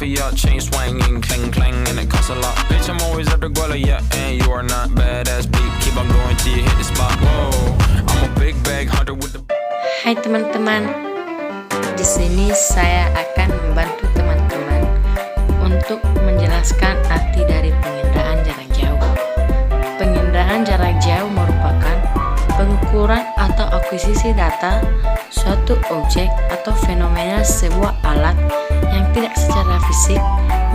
for your chain swinging, clang clang, and it costs a lot. Bitch, I'm always at the guala, yeah, and you are not badass beat. Keep on going till you hit the spot. Whoa, I'm a big bag hunter with the. Hai teman-teman, di sini saya akan membantu teman-teman untuk menjelaskan arti dari penginderaan jarak jauh. Penginderaan jarak jauh merupakan pengukuran atau akuisisi data suatu objek atau fenomena sebuah alat yang tidak secara fisik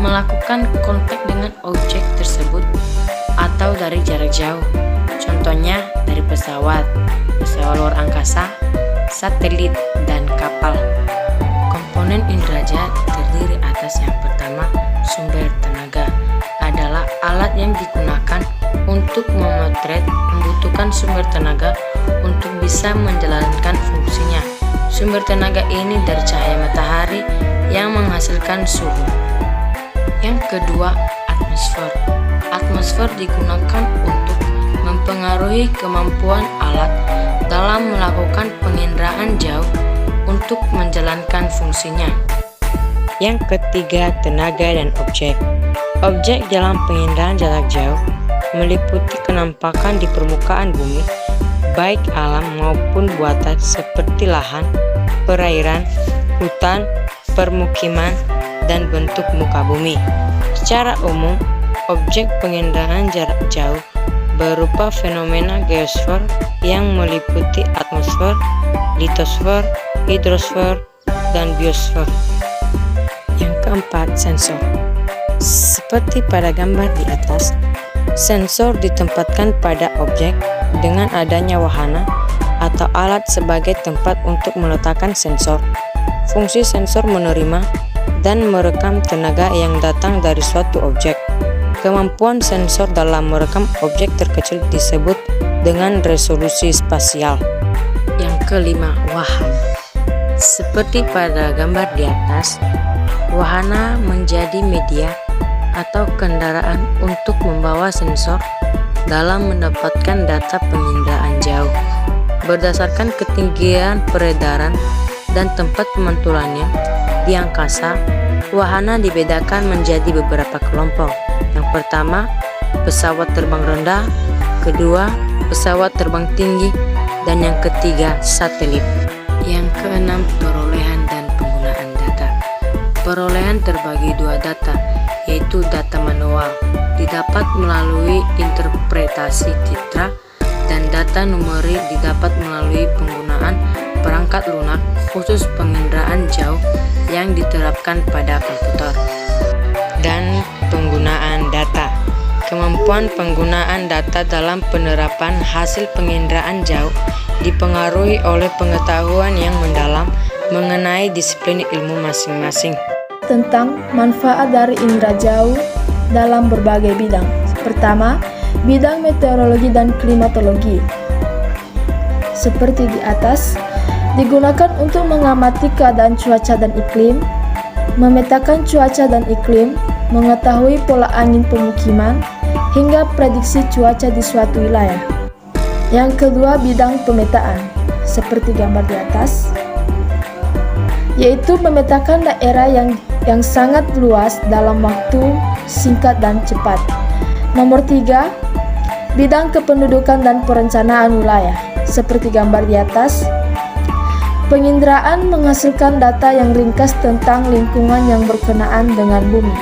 melakukan kontak dengan objek tersebut atau dari jarak jauh. Contohnya dari pesawat luar angkasa, satelit, dan kapal. Komponen indera terdiri atas yang pertama, sumber tenaga adalah alat yang digunakan untuk memotret membutuhkan sumber tenaga untuk bisa menjalankan fungsinya. Sumber tenaga ini dari cahaya matahari yang menghasilkan suhu. Yang kedua, atmosfer. Atmosfer digunakan untuk mempengaruhi kemampuan alat dalam melakukan penginderaan jauh untuk menjalankan fungsinya. Yang ketiga, tenaga dan objek. Objek dalam penginderaan jarak jauh meliputi kenampakan di permukaan bumi, baik alam maupun buatan seperti lahan, perairan, hutan, permukiman, dan bentuk muka bumi. Secara umum, objek penginderaan jarak jauh berupa fenomena geosfer yang meliputi atmosfer, litosfer, hidrosfer, dan biosfer. Yang keempat, sensor. Seperti pada gambar di atas, sensor ditempatkan pada objek dengan adanya wahana atau alat sebagai tempat untuk meletakkan sensor. Fungsi sensor menerima dan merekam tenaga yang datang dari suatu objek. Kemampuan sensor dalam merekam objek terkecil disebut dengan resolusi spasial. Yang kelima, wahana. Seperti pada gambar di atas, wahana menjadi media atau kendaraan untuk membawa sensor dalam mendapatkan data penginderaan jauh. Berdasarkan ketinggian peredaran dan tempat pemantulannya di angkasa, wahana dibedakan menjadi beberapa kelompok. Yang pertama, pesawat terbang rendah, kedua, pesawat terbang tinggi, dan yang ketiga, satelit. Yang keenam, perolehan dan penggunaan data. Perolehan terbagi dua data, yaitu data manual, didapat melalui interpretasi citra, dan data numerik didapat melalui penggunaan perangkat lunak khusus penginderaan jauh yang diterapkan pada komputer. Dan penggunaan data. Kemampuan penggunaan data dalam penerapan hasil penginderaan jauh dipengaruhi oleh pengetahuan yang mendalam mengenai disiplin ilmu masing-masing. Tentang manfaat dari indera jauh dalam berbagai bidang. Pertama, bidang meteorologi dan klimatologi. Seperti di atas, digunakan untuk mengamati keadaan cuaca dan iklim, memetakan cuaca dan iklim, mengetahui pola angin pemukiman, hingga prediksi cuaca di suatu wilayah. Yang kedua, bidang pemetaan, seperti gambar di atas, yaitu memetakan daerah yang sangat luas dalam waktu singkat dan cepat. Nomor 3, bidang kependudukan dan perencanaan wilayah, seperti gambar di atas. Penginderaan menghasilkan data yang ringkas tentang lingkungan yang berkenaan dengan bumi.